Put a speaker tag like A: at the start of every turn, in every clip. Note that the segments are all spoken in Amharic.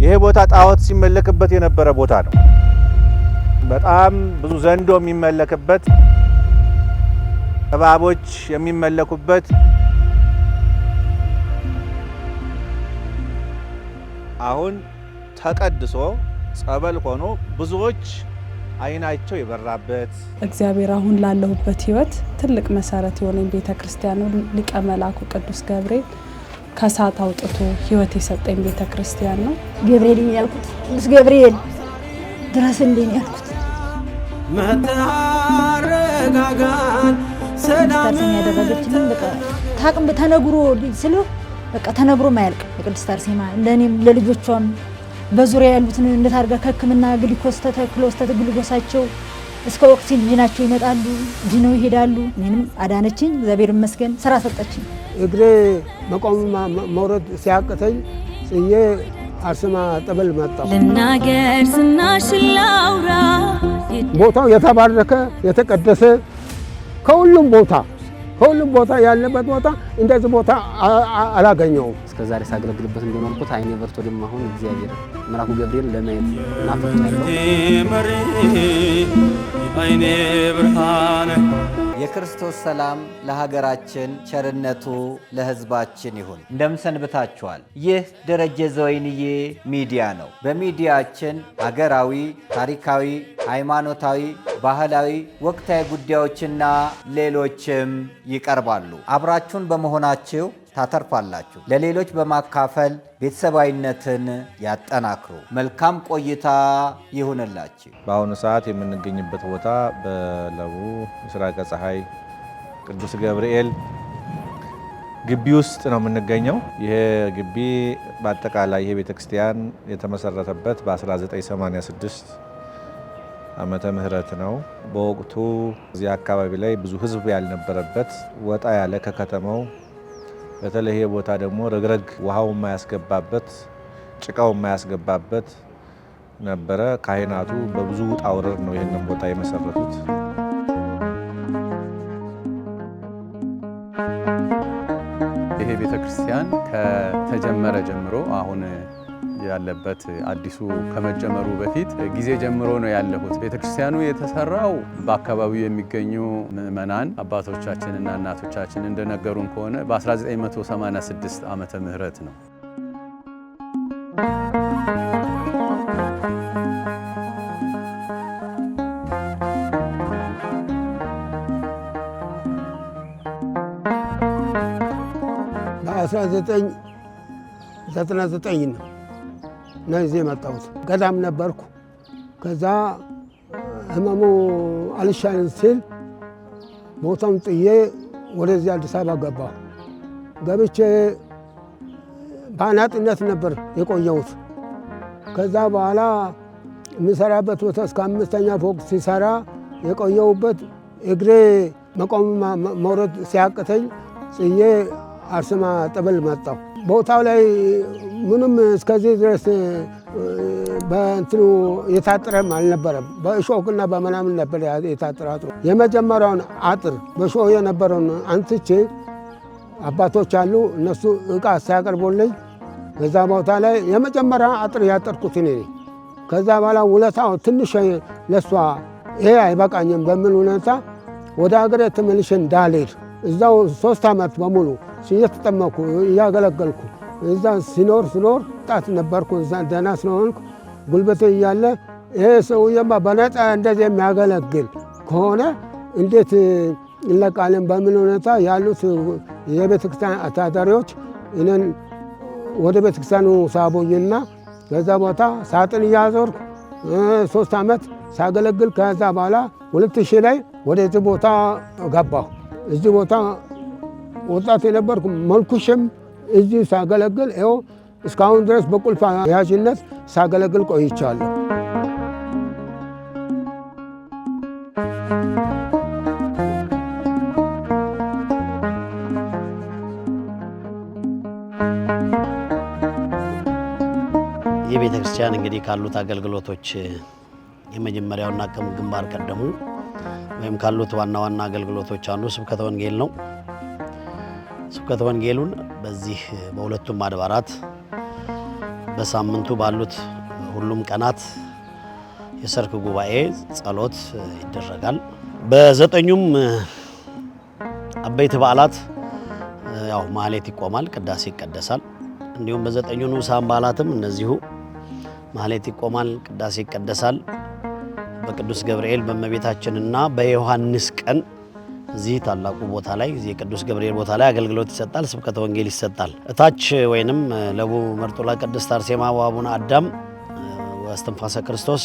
A: ይሄ ቦታ ጣዖት ሲመለክበት የነበረ ቦታ ነው። በጣም ብዙ ዘንዶ የሚመለክበት፣ እባቦች የሚመለኩበት፣ አሁን ተቀድሶ ጸበል ሆኖ ብዙዎች አይናቸው የበራበት
B: እግዚአብሔር አሁን ላለሁበት ህይወት ትልቅ መሰረት የሆነኝ ቤተክርስቲያኑ ሊቀ መላኩ ቅዱስ ገብርኤል ከሳት አውጥቶ ህይወት የሰጠኝ ቤተክርስቲያን ነው።
C: ገብርኤል ያልኩት ቅዱስ ገብርኤል ድረስልኝ ያልኩት
D: መታረጋጋን ሰላም
C: ያደረገችልን በቃ ታቅም ተነግሮ ስለ በቃ ተነግሮ ማያልቅ የቅድስት አርሴማ ለኔም ለልጆቿም በዙሪያ ያሉትን እንደታርጋ ከህክምና ግሉኮስ ተተክሎስ ተግሉኮሳቸው እስከ ኦክሲጅናቸው ይመጣሉ፣ ዲኖ ይሄዳሉ። እኔንም አዳነችኝ፣ እግዚአብሔር ይመስገን። ስራ ሰጠችኝ።
E: እግሬ መቆም መውረድ ሲያቅተኝ ጽዬ አርሴማ ጠበል መጣሁ።
F: ልናገር ስናሽላውራ
E: ቦታው የተባረከ የተቀደሰ ከሁሉም ቦታ ያለበት ቦታ እንደዚህ ቦታ አላገኘውም።
G: እስከዛሬ ሳገለግልበት እንደኖርኩት አይኔ በርቶ ደግሞ አሁን እግዚአብሔር መልአኩ ገብርኤል ለማየት ናፍቆኛለሁ።
D: አይኔ ብርሃን
H: የክርስቶስ ሰላም ለሀገራችን፣ ቸርነቱ ለሕዝባችን ይሁን። እንደምሰንብታችኋል። ይህ ደረጀ ዘወይንዬ ሚዲያ ነው። በሚዲያችን ሀገራዊ፣ ታሪካዊ፣ ሃይማኖታዊ፣ ባህላዊ፣ ወቅታዊ ጉዳዮችና ሌሎችም ይቀርባሉ። አብራችሁን በመሆናችሁ ታተርፋላችሁ። ለሌሎች በማካፈል ቤተሰባዊነትን ያጠናክሩ። መልካም ቆይታ ይሁንላችሁ።
A: በአሁኑ ሰዓት የምንገኝበት ቦታ በለቡ ምስራቀ ፀሐይ ቅዱስ ገብርኤል ግቢ ውስጥ ነው የምንገኘው። ይሄ ግቢ በአጠቃላይ ይሄ ቤተክርስቲያን የተመሰረተበት በ1986 ዓመተ ምህረት ነው። በወቅቱ እዚህ አካባቢ ላይ ብዙ ህዝብ ያልነበረበት ወጣ ያለ ከከተማው በተለይ ቦታ ደግሞ ረግረግ ውሃው የማያስገባበት ጭቃው የማያስገባበት ነበረ። ካህናቱ በብዙ ውጣ ውረድ ነው ይህንን ቦታ የመሰረቱት።
I: ይሄ ቤተክርስቲያን ከተጀመረ ጀምሮ አሁን ያለበት አዲሱ ከመጀመሩ በፊት ጊዜ ጀምሮ ነው ያለሁት። ቤተክርስቲያኑ የተሰራው በአካባቢው የሚገኙ ምዕመናን አባቶቻችንና እናቶቻችን እንደነገሩን ከሆነ በ1986 ዓመተ ምህረት ነው።
E: በ1999 ነው እዚህ የመጣሁት። ገዳም ነበርኩ። ከዛ ህመሙ አልሻልን ሲል ቦታውን ጥዬ ወደዚህ አዲስ አበባ ገባሁ። ገብቼ በአናጢነት ነበር የቆየሁት። ከዛ በኋላ የምሰራበት ቦታ እስከ 5ኛ ፎቅ ሲሰራ የቆየሁበት እግሬ መቆም መውረድ ሲያቅተኝ ጽዬ አርሴማ ጠበል መጣሁ። ቦታው ላይ ምንም እስከዚህ ድረስ በእንትኑ የታጠረም አልነበረም። በእሾህና በምናምን ነበር የታጠረ አጥሩ። የመጀመሪያውን አጥር በእሾህ የነበረውን አንስቼ አባቶች አሉ እነሱ ዕቃ ሲያቀርቡልኝ በዛ ቦታ ላይ የመጀመሪያ አጥር ያጠርኩት እኔ ነኝ። ከዛ በኋላ ውለታው ትንሽ ለሷ ይሄ አይበቃኝም በሚል ሁኔታ ወደ ሀገሬ ተመልሼ እንዳልሄድ እዛው 3 ዓመት በሙሉ እየተጠመኩ እያገለገልኩ እዛ ሲኖር ጣት ነበርኩ። እዛ ደህና ስለሆንኩ ጉልበቴ እያለ ይሄ ሰውዬማ በነፃ እንደዚህ የሚያገለግል ከሆነ እንዴት ይለቃልን በሚል ሁኔታ ያሉት የቤተክርስቲያን አስተዳዳሪዎች እኔን ወደ ቤተክርስቲያኑ ሳቦኝና ከዛ ቦታ ሳጥን እያዞርኩ 3 ዓመት ሳገለግል ከዛ በኋላ 2000 ላይ ወደዚህ ቦታ ገባሁ። እዚህ ቦታ ወጣት የነበርኩ መልኩሽም እዚህ ሳገለግል ይኸው እስካሁን ድረስ በቁልፍ ያዥነት ሳገለግል ቆይቻለሁ።
G: የቤተ ክርስቲያን እንግዲህ ካሉት አገልግሎቶች የመጀመሪያውና ግንባር ቀደሙ ወይም ካሉት ዋና አገልግሎቶች አንዱ ስብከተ ወንጌል ነው። ስብከተ ወንጌሉን በዚህ በሁለቱም አድባራት በሳምንቱ ባሉት ሁሉም ቀናት የሰርክ ጉባኤ ጸሎት ይደረጋል። በዘጠኙም አበይት በዓላት ያው ማህሌት ይቆማል፣ ቅዳሴ ይቀደሳል። እንዲሁም በዘጠኙ ንዑሳን በዓላትም እነዚሁ ማህሌት ይቆማል፣ ቅዳሴ ይቀደሳል። በቅዱስ ገብርኤል በእመቤታችንና በዮሐንስ ቀን እዚህ ታላቁ ቦታ ላይ እዚህ የቅዱስ ገብርኤል ቦታ ላይ አገልግሎት ይሰጣል፣ ስብከተ ወንጌል ይሰጣል። እታች ወይንም ለቡ መርጦላ ቅድስት አርሴማ ወአቡነ አዳም ወእስትንፋሰ ክርስቶስ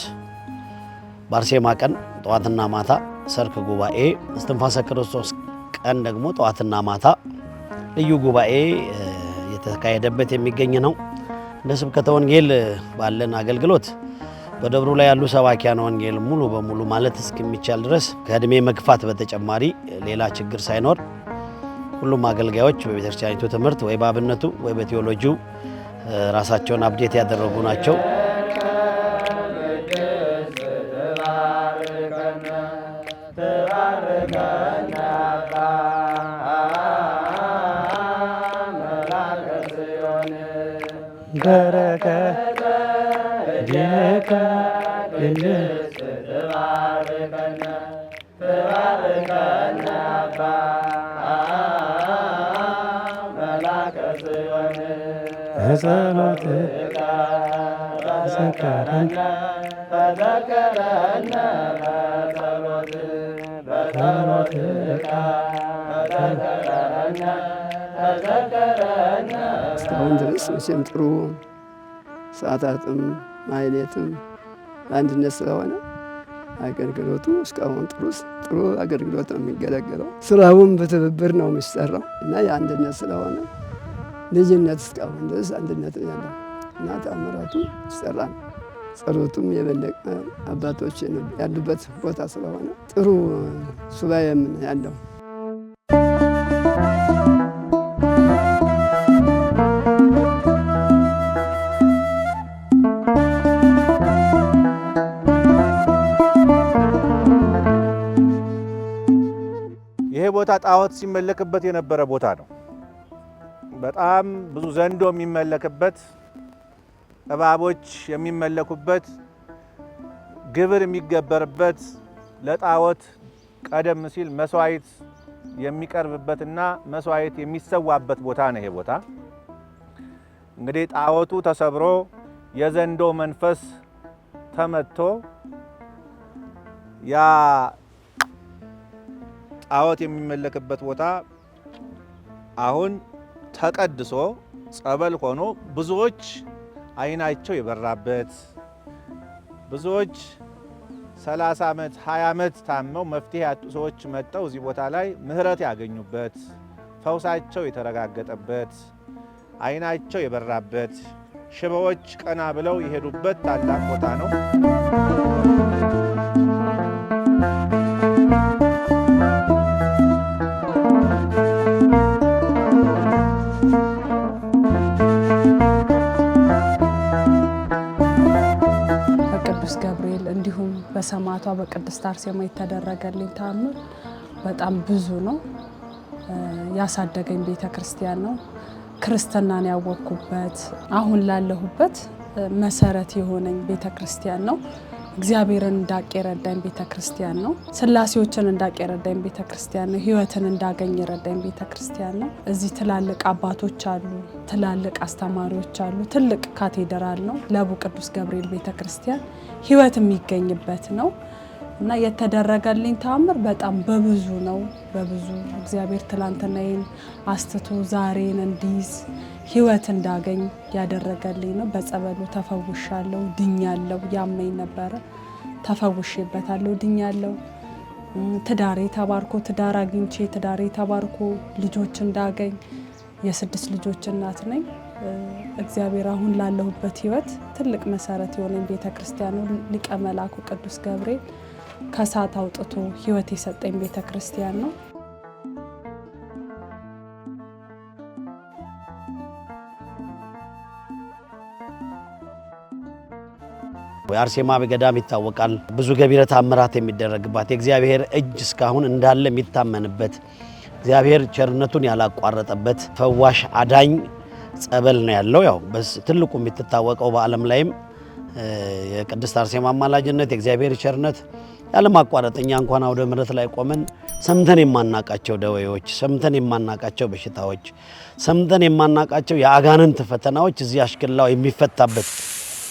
G: በአርሴማ ቀን ጠዋትና ማታ ሰርክ ጉባኤ፣ እስትንፋሰ ክርስቶስ ቀን ደግሞ ጠዋትና ማታ ልዩ ጉባኤ የተካሄደበት የሚገኝ ነው። እንደ ስብከተ ወንጌል ባለን አገልግሎት በደብሩ ላይ ያሉ ሰባኪያን ወንጌል ሙሉ በሙሉ ማለት እስከሚቻል ድረስ ከእድሜ መግፋት በተጨማሪ ሌላ ችግር ሳይኖር ሁሉም አገልጋዮች በቤተክርስቲያኒቱ ትምህርት ወይ በአብነቱ ወይ በቴዎሎጂው ራሳቸውን አፕዴት ያደረጉ ናቸው።
J: እስካሁን ድረስ መቼም ጥሩ ሰዓታትም ማህሌትም በአንድነት ስለሆነ አገልግሎቱ እስካሁን ጥሩ አገልግሎት ነው የሚገለገለው። ስራውም በትብብር ነው የሚሰራው እና የአንድነት ስለሆነ ልጅነት እስካሁን ድረስ አንድነት ያለው እና ተአምራቱ ይሰራል። ጸሎቱም የበለጠ አባቶች ያሉበት ቦታ ስለሆነ ጥሩ ሱባኤም ያለው።
A: ይሄ ቦታ ጣዖት ሲመለክበት የነበረ ቦታ ነው። በጣም ብዙ ዘንዶ የሚመለክበት፣ እባቦች የሚመለኩበት፣ ግብር የሚገበርበት፣ ለጣዖት ቀደም ሲል መስዋዕት የሚቀርብበትና መስዋዕት የሚሰዋበት ቦታ ነው። ይሄ ቦታ እንግዲህ ጣዖቱ ተሰብሮ የዘንዶ መንፈስ ተመቶ ያ ጣዖት የሚመለክበት ቦታ አሁን ተቀድሶ ጸበል ሆኖ ብዙዎች አይናቸው የበራበት፣ ብዙዎች 30 ዓመት 20 ዓመት ታመው መፍትሄ ያጡ ሰዎች መጥተው እዚህ ቦታ ላይ ምህረት ያገኙበት፣ ፈውሳቸው የተረጋገጠበት፣ አይናቸው የበራበት፣ ሽባዎች ቀና ብለው የሄዱበት ታላቅ ቦታ ነው።
B: ገብርኤል እንዲሁም በሰማዕቷ በቅድስት አርሴማ የተደረገልኝ ተአምር በጣም ብዙ ነው። ያሳደገኝ ቤተ ክርስቲያን ነው። ክርስትናን ያወቅኩበት አሁን ላለሁበት መሰረት የሆነኝ ቤተ ክርስቲያን ነው። እግዚአብሔርን እንዳቅ የረዳኝ ቤተ ክርስቲያን ነው። ስላሴዎችን እንዳቅ የረዳኝ ቤተ ክርስቲያን ነው። ሕይወትን እንዳገኝ የረዳኝ ቤተ ክርስቲያን ነው። እዚህ ትላልቅ አባቶች አሉ፣ ትላልቅ አስተማሪዎች አሉ። ትልቅ ካቴድራል ነው። ለቡ ቅዱስ ገብርኤል ቤተ ክርስቲያን ሕይወት የሚገኝበት ነው እና የተደረገልኝ ተአምር በጣም በብዙ ነው። በብዙ እግዚአብሔር ትላንትናዬን አስትቶ ዛሬን እንዲይዝ ሕይወት እንዳገኝ ያደረገልኝ ነው። በጸበሉ ተፈውሻለሁ፣ ድኛለሁ። ያመኝ ነበረ፣ ተፈውሼበታለሁ፣ ድኛለሁ። ትዳሬ ተባርኮ ትዳር አግኝቼ ትዳሬ ተባርኮ ልጆች እንዳገኝ የ6 ልጆች እናት ነኝ። እግዚአብሔር አሁን ላለሁበት ሕይወት ትልቅ መሰረት የሆነኝ ቤተ ክርስቲያን ነው። ሊቀ መላኩ ቅዱስ ገብርኤል ከሳት አውጥቶ ሕይወት የሰጠኝ ቤተ ክርስቲያን ነው።
G: የአርሴማ ገዳም ይታወቃል። ብዙ ገቢረ ተአምራት የሚደረግባት የእግዚአብሔር እጅ እስካሁን እንዳለ የሚታመንበት እግዚአብሔር ቸርነቱን ያላቋረጠበት ፈዋሽ አዳኝ ጸበል ነው ያለው። ያው ትልቁ የምትታወቀው በዓለም ላይም የቅድስት አርሴማ አማላጅነት የእግዚአብሔር ቸርነት ያለማቋረጥ እኛ እንኳን አውደ ምሕረት ላይ ቆመን ሰምተን የማናቃቸው ደዌዎች፣ ሰምተን የማናቃቸው በሽታዎች፣ ሰምተን የማናቃቸው የአጋንንት ፈተናዎች እዚህ አሽክላው የሚፈታበት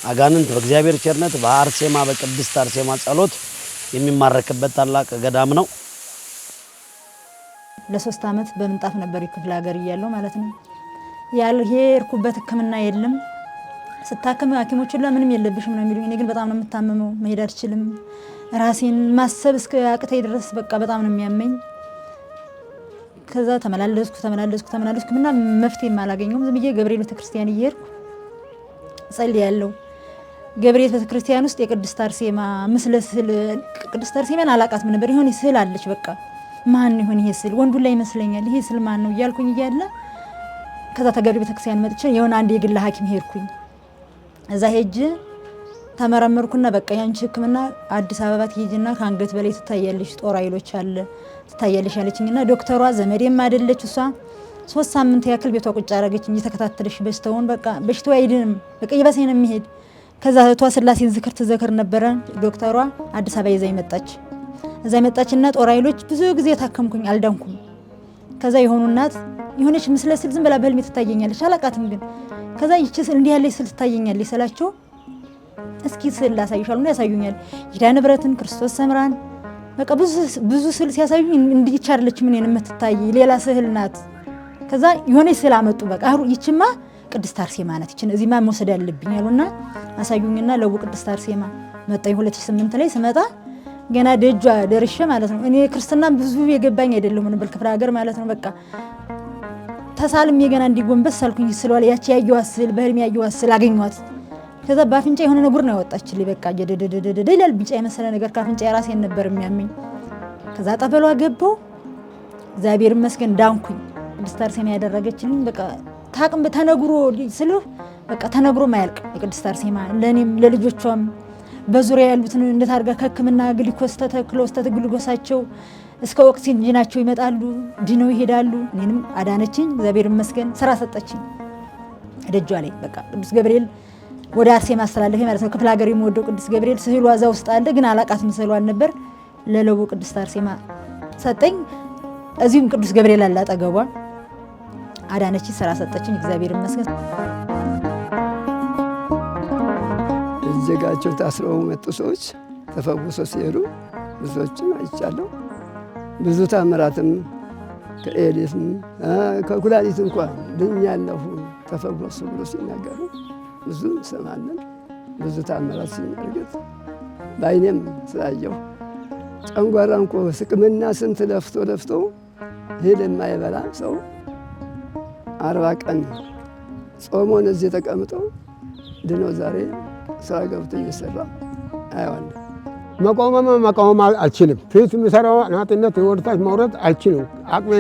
G: አጋንንት በእግዚአብሔር ቸርነት በአርሴማ በቅድስት አርሴማ ጸሎት የሚማረክበት ታላቅ ገዳም ነው።
C: ለ3 ዓመት በምንጣፍ ነበር ክፍለ ሀገር እያለሁ ማለት ነው። ያልሄድኩበት ሕክምና የለም። ስታከም ሐኪሞቹ ለምንም የለብሽም ነው የሚሉኝ። እኔ ግን በጣም ነው የምታመመው፣ መሄድ አልችልም። ራሴን ማሰብ እስከ አቅተኝ ድረስ በቃ በጣም ነው የሚያመኝ። ከዛ ተመላለስኩ እና መፍትሄ አላገኘሁም። ዝም ብዬ ገብርኤል ቤተክርስቲያን እየሄድኩ ጸልያለሁ። ገብርኤል ቤተክርስቲያን ውስጥ የቅድስት አርሴማ ምስለ ስዕል፣ ቅድስት አርሴማን አላቃትም ነበር። ይሁን ስዕል አለች። በቃ ማን ይሁን ይሄ ስዕል? ወንዱ ላይ ይመስለኛል። ይሄ ስዕል ማን ነው እያልኩኝ እያለ ከዛ ተገብርኤል ቤተክርስቲያን መጥቼ የሆነ አንድ የግል ሐኪም ሄድኩኝ። እዛ ሄጅ ተመረመርኩና በቃ ያንቺ ህክምና አዲስ አበባ ትሄጂና ከአንገት በላይ ትታያለሽ፣ ጦር ኃይሎች አለ ትታያለሽ ያለችኝና ዶክተሯ ዘመዴም አይደለች እሷ 3 ሳምንት ያክል ቤቷ ቁጭ አደረገችኝ። እየተከታተለሽ በሽታውን በቃ በሽታው አይድንም በቃ ይባሰኝ ነው የሚሄድ። ከዛ እህቷ ስላሴን ዝክር ትዘክር ነበረ ዶክተሯ አዲስ አበባ ይዛኝ መጣች። እዛ መጣችና ጦር ኃይሎች ብዙ ጊዜ ታከምኩኝ፣ አልዳንኩም። ከዛ የሆኑ እናት የሆነች ምስለ ስዕል ዝም ብላ በህልሜ ትታየኛለች፣ አላቃትም ግን ከዛ ይቺ ስዕል እንዲህ ያለች ስዕል ትታየኛለች ስላቸው እስኪ ስዕል ላሳይሻለሁ ነው ያሳዩኛል። ኪዳነ ምሕረትን፣ ክርስቶስ ሰምራን በቃ ብዙ ስዕል ሲያሳዩኝ እንዲህ ይቻለች ምን የምትታይ ሌላ ስዕል ናት። ከዛ የሆነች ስዕል አመጡ። በቃ ይቺማ ቅድስት አርሴማ ናት፣ ይቺን እዚህማ መውሰድ ያለብኝ አሉና አሳዩኝና ለው ቅድስት አርሴማ መጣኝ። 2008 ላይ ስመጣ ገና ደጇ ደርሼ ማለት ነው። እኔ ክርስትና ብዙ የገባኝ አይደለም ነበር ክፍለ ሀገር ማለት ነው። በቃ ተሳልም የገና እንዲጎንበስ ሳልኩኝ ስለዋለ ያቺ ያየዋት ስዕል በህልሜ ያየዋት ስዕል አገኘኋት። ከዛ ባፍንጫ የሆነ ነገር ነው ያወጣችልኝ። በቃ ጀደደደደ ይላል ቢጫ የመሰለ ነገር ካፍንጫ ራሴን ነበር የሚያመኝ። ከዛ ጠበሏ ገባው። እግዚአብሔር ይመስገን ዳንኩኝ። ቅድስት አርሴማ ያደረገችልኝ በቃ ታቅም ተነግሮ ስለ በቃ ተነግሮ ማያልቅ የቅድስት አርሴማ ለኔም ለልጆቿም በዙሪያ ያሉትን እንዴት አድርጋ ከህክምና ግሉኮስ ተተክሎ ግሉኮሳቸው እስከ ኦክሲጅናቸው ይመጣሉ፣ ድነው ይሄዳሉ። እኔንም አዳነችኝ። እግዚአብሔር ይመስገን ስራ ሰጠችኝ ደጇ ላይ በቃ ቅዱስ ገብርኤል ወደ አርሴማ አስተላለፈ ማለት ነው። ክፍለ ሀገር የሚወደው ቅዱስ ገብርኤል ስዕሏ እዛ ውስጥ አለ፣ ግን አላቃትም ስዕሏን ነበር። ለለው ቅድስት አርሴማ ሰጠኝ። እዚሁም ቅዱስ ገብርኤል አለ አጠገቧ፣ አዳነችኝ፣ ስራ ሰጠችኝ። እግዚአብሔር ይመስገን።
J: እጀጋቸው ታስረው መጡ ሰዎች ተፈውሰው ሲሄዱ ብዙዎችን አይቻለሁ። ብዙ ታምራትም ከኤሊስም ከኩላሊት እንኳን ድኛለሁ ተፈወሱ ብሎ ሲናገሩ ብዙ እንሰማለን። ብዙ ታምራት ሲናገሩት በዓይኔም ስላየሁ ጨንጓራ እንኳ ሕክምና ስንት ለፍቶ እህል የማይበላ ሰው 40 ቀን ጾሞን እዚህ ተቀምጦ ድኖ ዛሬ ስራ ገብቶ እየሰራ አየዋለሁ።
E: መቆም አልችልም። ፊት የሚሰራው ናጥነት ወደታች መውረድ አልችልም። አቅሜ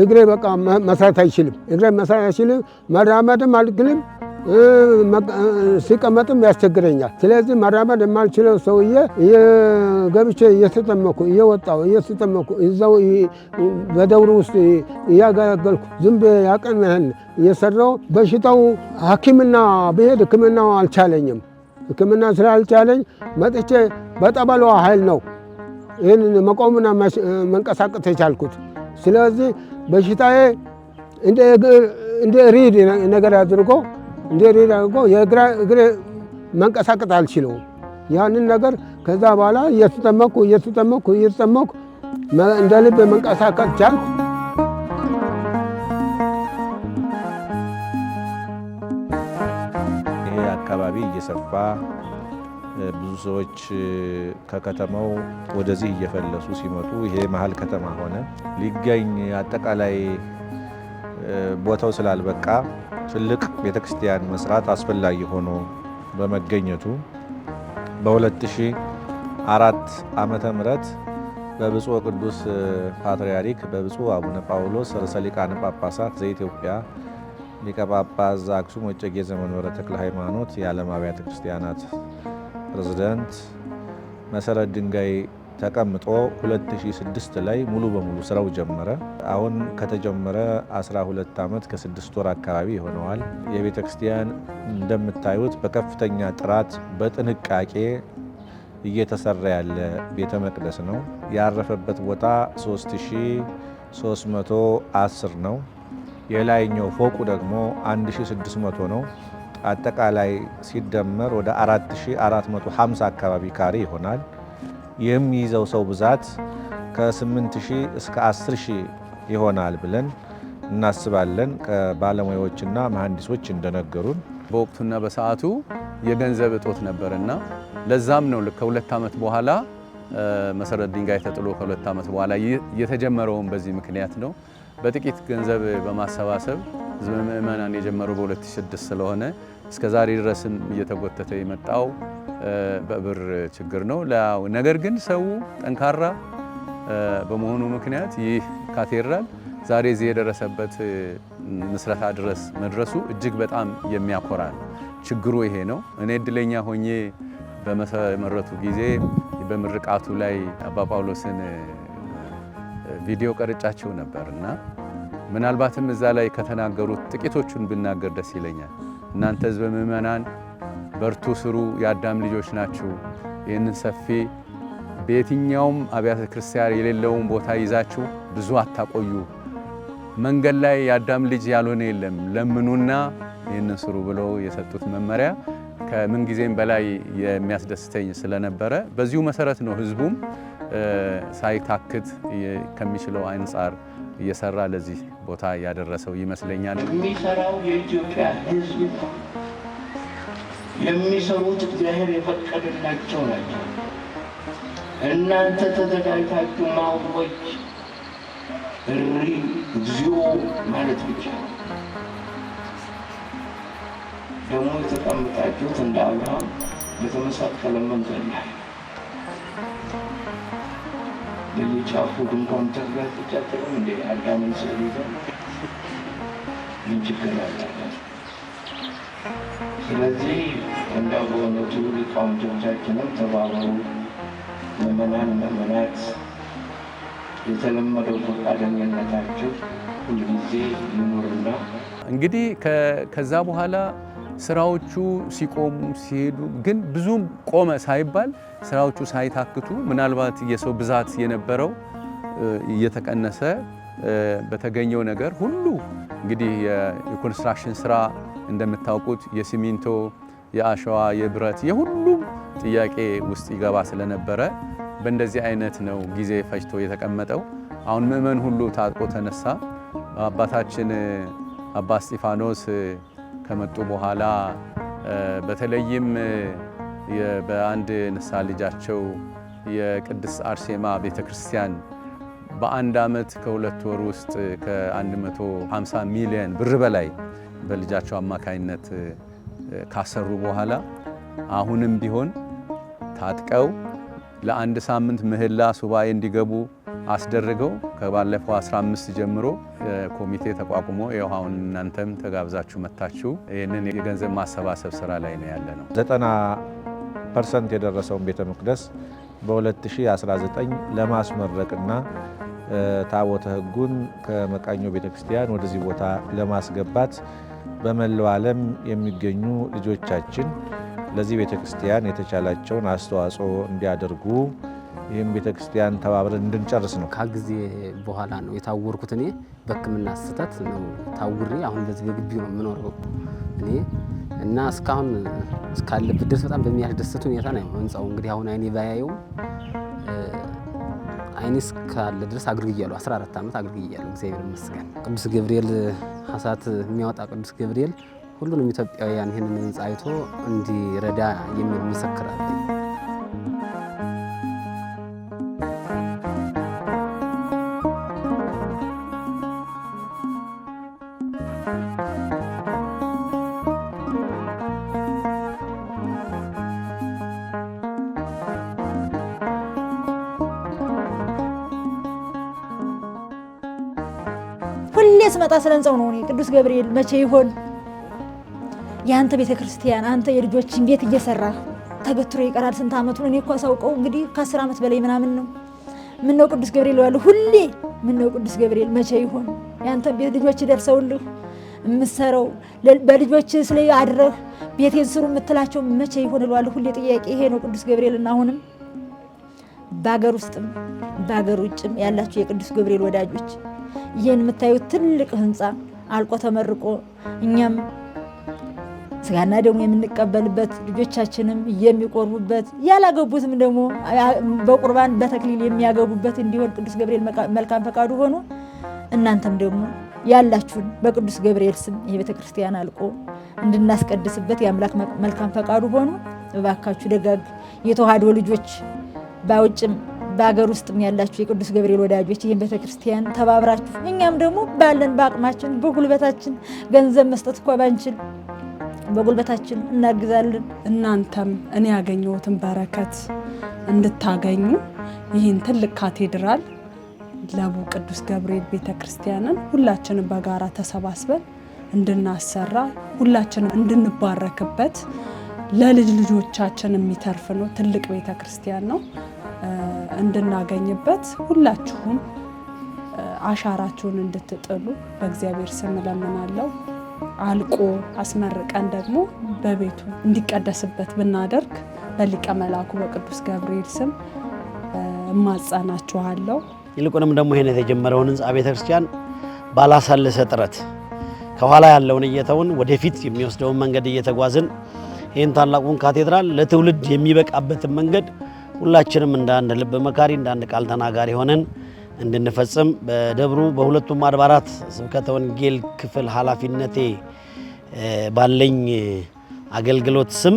E: እግሬ በቃ መስራት አይችልም። መራመድም አልችልም። ሲቀመጥም ያስቸግረኛል። ስለዚህ መራመድ የማልችለው ሰውዬ ገብቼ እየተጠመኩ እየወጣሁ እየተጠመኩ እዛው በደብሩ ውስጥ እያገለገልኩ ዝም ብዬ ያቀን እየሰራሁ በሽታው ሕክምና ብሄድ ሕክምናው አልቻለኝም። ሕክምና ስላልቻለኝ መጥቼ በጠበሏ ኃይል ነው ይህንን መቆምና መንቀሳቀስ የቻልኩት። ስለዚህ በሽታዬ እንደ ሪድ ነገር አድርጎ የእግሬ መንቀሳቀስ አልችለውም። ያንን ነገር ከዛ በኋላ እየተጠመኩ እንደ ልብ መንቀሳቀስ ቻልኩ።
A: ይሄ አካባቢ እየሰፋ ብዙ ሰዎች ከከተማው ወደዚህ እየፈለሱ ሲመጡ ይሄ መሀል ከተማ ሆነ። ሊገኝ አጠቃላይ ቦታው ስላልበቃ ትልቅ ቤተክርስቲያን መስራት አስፈላጊ ሆኖ በመገኘቱ በ2004 ዓመተ ምህረት በብፁዕ ቅዱስ ፓትርያርክ በብፁዕ አቡነ ጳውሎስ ርዕሰ ሊቃነ ጳጳሳት ዘኢትዮጵያ ሊቀ ጳጳስ ዘአክሱም ወዕጨጌ ዘመንበረ ተክለ ሃይማኖት የዓለም አብያተ ክርስቲያናት ፕሬዝዳንት መሰረት ድንጋይ ተቀምጦ 2006 ላይ ሙሉ በሙሉ ስራው ጀመረ። አሁን ከተጀመረ 12 ዓመት ከ6 ወር አካባቢ ይሆነዋል። የቤተ ክርስቲያን እንደምታዩት በከፍተኛ ጥራት በጥንቃቄ እየተሰራ ያለ ቤተ መቅደስ ነው። ያረፈበት ቦታ 3310 ነው። የላይኛው ፎቁ ደግሞ 1600 ነው። አጠቃላይ ሲደመር ወደ 4450 አካባቢ ካሬ ይሆናል። የሚይዘው ሰው ብዛት ከ8000 እስከ 10000 ይሆናል ብለን እናስባለን። ከባለሙያዎችና መሐንዲሶች እንደነገሩን
I: በወቅቱና በሰዓቱ የገንዘብ እጦት ነበርና ለዛም ነው ከ2 ዓመት በኋላ መሰረት ድንጋይ ተጥሎ ከ2 ዓመት በኋላ የተጀመረውን በዚህ ምክንያት ነው። በጥቂት ገንዘብ በማሰባሰብ ህዝበ ምእመናን የጀመረው በ2006 ስለሆነ እስከ ዛሬ ድረስም እየተጎተተ የመጣው በብር ችግር ነው። ነገር ግን ሰው ጠንካራ በመሆኑ ምክንያት ይህ ካቴድራል ዛሬ እዚህ የደረሰበት ምስረታ ድረስ መድረሱ እጅግ በጣም የሚያኮራ ነው። ችግሩ ይሄ ነው። እኔ እድለኛ ሆኜ በመሰረቱ ጊዜ በምርቃቱ ላይ አባ ጳውሎስን ቪዲዮ ቀርጫቸው ነበርና ምናልባትም እዛ ላይ ከተናገሩት ጥቂቶቹን ብናገር ደስ ይለኛል። እናንተ ህዝበ ምእመናን በርቱ፣ ስሩ፣ የአዳም ልጆች ናችሁ። ይህንን ሰፊ በየትኛውም አብያተ ክርስቲያን የሌለውን ቦታ ይዛችሁ ብዙ አታቆዩ። መንገድ ላይ የአዳም ልጅ ያልሆነ የለም፣ ለምኑና ይህንን ስሩ ብለው የሰጡት መመሪያ ከምን ጊዜም በላይ የሚያስደስተኝ ስለነበረ በዚሁ መሰረት ነው ህዝቡም ሳይታክት ከሚችለው አንጻር እየሰራ ለዚህ ቦታ ያደረሰው ይመስለኛል።
K: የሚሰራው የኢትዮጵያ ህዝብ የሚሰሩት እግዚአብሔር የፈቀደላቸው ናቸው። እናንተ ተዘጋጅታችሁ ማወጅ እሪ እግዚኦ ማለት ብቻ ደግሞ የተቀምጣችሁት እንደ አብርሃም በተመሳቀለ መንገድ ላይ በየጫፉ ድንኳን ተግባር ተጨጥረም እንደ አዳምን ስለይዘ ምን ችግር አለ? ስለዚህ እንደ በእውነቱ ሊቃውንቶቻችንም ተባበሩ። ምዕመናን ምዕመናት የተለመደው ፈቃደኝነታቸው ሁልጊዜ ይኑርና
I: እንግዲህ ከዛ በኋላ ስራዎቹ ሲቆሙ ሲሄዱ ግን ብዙም ቆመ ሳይባል ስራዎቹ ሳይታክቱ ምናልባት የሰው ብዛት የነበረው እየተቀነሰ በተገኘው ነገር ሁሉ እንግዲህ የኮንስትራክሽን ስራ እንደምታውቁት የሲሚንቶ፣ የአሸዋ፣ የብረት የሁሉም ጥያቄ ውስጥ ይገባ ስለነበረ በእንደዚህ አይነት ነው ጊዜ ፈጅቶ የተቀመጠው። አሁን ምእመን ሁሉ ታጥቆ ተነሳ። አባታችን አባ እስጢፋኖስ ከመጡ በኋላ በተለይም በአንድ ንስሐ ልጃቸው የቅድስት አርሴማ ቤተክርስቲያን በአንድ ዓመት ከ2 ወር ውስጥ ከ150 ሚሊዮን ብር በላይ በልጃቸው አማካይነት ካሰሩ በኋላ አሁንም ቢሆን ታጥቀው ለአንድ ሳምንት ምህላ ሱባኤ እንዲገቡ አስደርገው ከባለፈው 15 ጀምሮ ኮሚቴ ተቋቁሞ አሁን እናንተም ተጋብዛችሁ መታችሁ ይህንን የገንዘብ ማሰባሰብ ስራ ላይ ነው ያለ ነው።
A: 90% የደረሰውን ቤተ መቅደስ በ2019 ለማስመረቅና ታቦተ ሕጉን ከመቃኞ ቤተክርስቲያን ወደዚህ ቦታ ለማስገባት በመላው ዓለም የሚገኙ ልጆቻችን ለዚህ ቤተክርስቲያን የተቻላቸውን አስተዋጽኦ እንዲያደርጉ ይህም ቤተክርስቲያን ተባብረን እንድንጨርስ ነው።
L: ከጊዜ በኋላ ነው የታወርኩት። እኔ በሕክምና ስህተት ነው ታውሬ አሁን በዚህ በግቢው ነው የምኖረው እኔ እና እስካሁን እስካለበት ድረስ በጣም በሚያስደስት ሁኔታ ነው ህንጻው። እንግዲህ አሁን አይኔ ባያየው አይኔ እስካለ ድረስ አገልግያለሁ። 14 ዓመት አገልግያለሁ። እግዚአብሔር ይመስገን። ቅዱስ ገብርኤል ሐሳት የሚያወጣ ቅዱስ ገብርኤል ሁሉንም ኢትዮጵያውያን ይህንን ህንጻ አይቶ እንዲረዳ የሚል ምስክር አለኝ።
C: ሁሌ ስመጣ ስለ ህንጻው ነው። እኔ ቅዱስ ገብርኤል መቼ ይሆን የአንተ ቤተ ክርስቲያን አንተ የልጆችን ቤት እየሰራህ ተገትሮ ይቀራል። ስንት ዓመቱ ነው? እኔ እኮ ሳውቀው እንግዲህ ከ10 ዓመት በላይ ምናምን ነው። ምን ነው ቅዱስ ገብርኤል ያለው ሁሌ ምን ነው ቅዱስ ገብርኤል መቼ ይሆን ያንተ ቤት ልጆች ደርሰውልህ እምሰረው በልጆች ስለ አድረህ ቤቴን ስሩ የምትላቸው መቼ ይሆን እላለሁ። ሁሌ ጥያቄ ይሄ ነው ቅዱስ ገብርኤልና አሁንም በአገር ውስጥም በአገር ውጭም ያላችሁ የቅዱስ ገብርኤል ወዳጆች ይሄን የምታዩት ትልቅ ህንጻ አልቆ ተመርቆ እኛም ስጋና ደግሞ የምንቀበልበት ልጆቻችንም የሚቆርቡበት ያላገቡትም ደግሞ በቁርባን በተክሊል የሚያገቡበት እንዲሆን ቅዱስ ገብርኤል መልካም ፈቃዱ ሆኖ እናንተም ደግሞ ያላችሁን በቅዱስ ገብርኤል ስም የቤተ ክርስቲያን አልቆ እንድናስቀድስበት የአምላክ መልካም ፈቃዱ ሆኖ እባካችሁ ደጋግ የተዋህዶ ልጆች ባውጭም በአገር ውስጥም ያላችሁ የቅዱስ ገብርኤል ወዳጆች ይሄን ቤተ ክርስቲያን ተባብራችሁ እኛም ደግሞ ባለን በአቅማችን በጉልበታችን ገንዘብ መስጠት እንኳን ባንችል በጉልበታችን እናግዛለን።
B: እናንተም እኔ ያገኘሁትን በረከት እንድታገኙ ይህን ትልቅ ካቴድራል ለቡ ቅዱስ ገብርኤል ቤተክርስቲያንን ሁላችንም በጋራ ተሰባስበን እንድናሰራ ሁላችንም እንድንባረክበት ለልጅ ልጆቻችን የሚተርፍ ነው። ትልቅ ቤተክርስቲያን ነው። እንድናገኝበት ሁላችሁም አሻራችሁን እንድትጥሉ በእግዚአብሔር ስም እለምናለሁ። አልቆ አስመርቀን ደግሞ በቤቱ እንዲቀደስበት ብናደርግ በሊቀ መላኩ በቅዱስ ገብርኤል ስም እማጸናችኋለሁ።
G: ይልቁንም ደግሞ ይሄን የተጀመረውን ህንጻ ቤተክርስቲያን ባላሳለሰ ጥረት ከኋላ ያለውን እየተውን ወደፊት የሚወስደውን መንገድ እየተጓዝን ይሄን ታላቁን ካቴድራል ለትውልድ የሚበቃበትን መንገድ ሁላችንም እንደ አንድ ልብ መካሪ እንደ አንድ ቃል ተናጋሪ ሆነን እንድንፈጽም በደብሩ በሁለቱም አድባራት ስብከተ ወንጌል ክፍል ኃላፊነቴ ባለኝ አገልግሎት ስም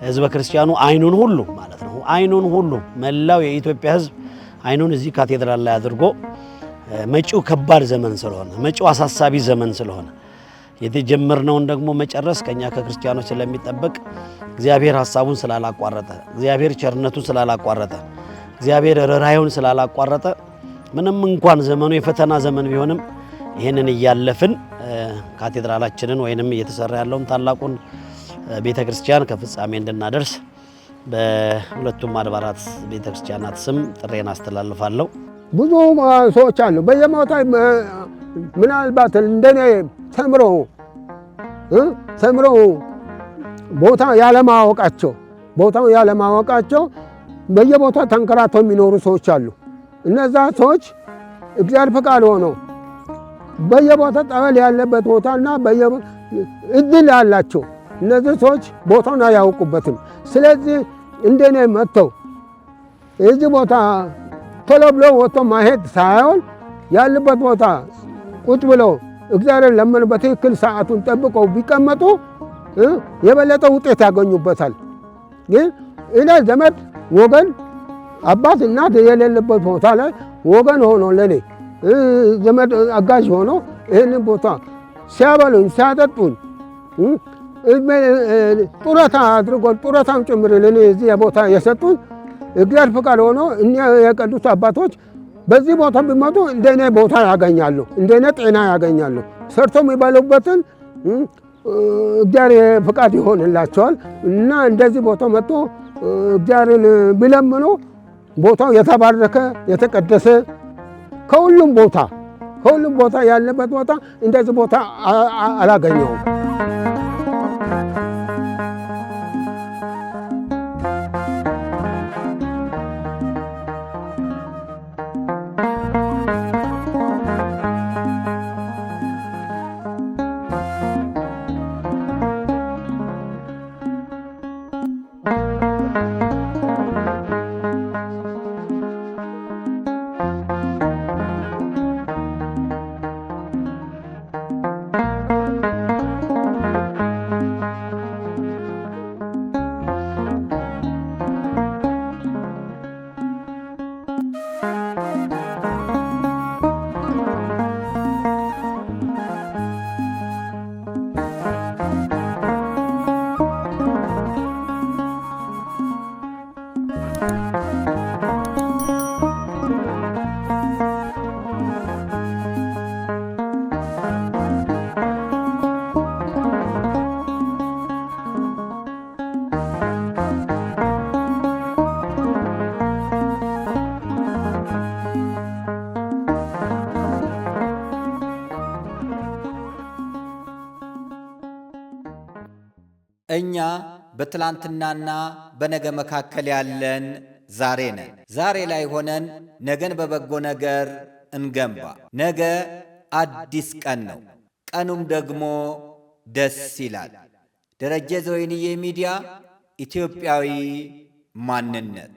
G: ህዝበ ክርስቲያኑ አይኑን ሁሉ ማለት ነው አይኑን ሁሉ መላው የኢትዮጵያ ህዝብ አይኑን እዚህ ካቴድራል ላይ አድርጎ መጪው ከባድ ዘመን ስለሆነ መጪው አሳሳቢ ዘመን ስለሆነ የተጀመርነውን ደግሞ መጨረስ ከኛ ከክርስቲያኖች ስለሚጠበቅ እግዚአብሔር ሐሳቡን ስላላቋረጠ እግዚአብሔር ቸርነቱን ስላላቋረጠ እግዚአብሔር ርኅራኄውን ስላላቋረጠ ምንም እንኳን ዘመኑ የፈተና ዘመን ቢሆንም ይሄንን እያለፍን ካቴድራላችንን ወይንም እየተሰራ ያለውን ታላቁን ቤተክርስቲያን ከፍጻሜ እንድናደርስ በሁለቱም አድባራት ቤተክርስቲያናት ስም ጥሬን አስተላልፋለሁ።
E: ብዙ ሰዎች አሉ በየቦታው ምናልባት እንደኔ ተምረው ቦታው ያለማወቃቸው በየቦታው ተንከራተው የሚኖሩ ሰዎች አሉ። እነዛ ሰዎች እግዚአብሔር ፈቃድ ሆኖ በየቦታው ጠበል ያለበት ቦታና እድል ያላቸው እነዚህ ሰዎች ቦታውን አያውቁበትም። ስለዚህ እንደኔ መጥተው እዚህ ቦታ ቶሎ ብሎ ወጥቶ ማሄድ ሳይሆን ያለበት ቦታ ቁጭ ብለው እግዚአብሔር ለምን በትክክል ሰዓቱን ጠብቀው ቢቀመጡ የበለጠ ውጤት ያገኙበታል። ግን እኔ ዘመድ ወገን አባት እናት የሌለበት ቦታ ላይ ወገን ሆኖ ለኔ ዘመድ አጋዥ ሆኖ ይህንን ቦታ ሲያበሉኝ ሲያጠጡኝ ጡረታ አድርጎን ጡረታም ጭምር ለኔ እዚህ ቦታ የሰጡኝ እግዚአብሔር ፈቃድ ሆኖ እኛ የቅዱስ አባቶች በዚህ ቦታ ቢመጡ እንደኔ ቦታ ያገኛሉ፣ እንደኔ ጤና ያገኛሉ። ሰርቶ የሚበሉበትን እግዚአብሔር ፈቃድ ይሆንላቸዋል እና እንደዚህ ቦታ መጥቶ እግዚአብሔርን ቢለምኑ ቦታው የተባረከ የተቀደሰ ከሁሉም ቦታ ያለበት ቦታ እንደዚህ ቦታ አላገኘውም።
H: በትላንትናና በነገ መካከል ያለን ዛሬ ነን። ዛሬ ላይ ሆነን ነገን በበጎ ነገር እንገንባ። ነገ አዲስ ቀን ነው፣ ቀኑም ደግሞ ደስ ይላል። ደረጀ ዘወይንዬ ሚዲያ ኢትዮጵያዊ ማንነት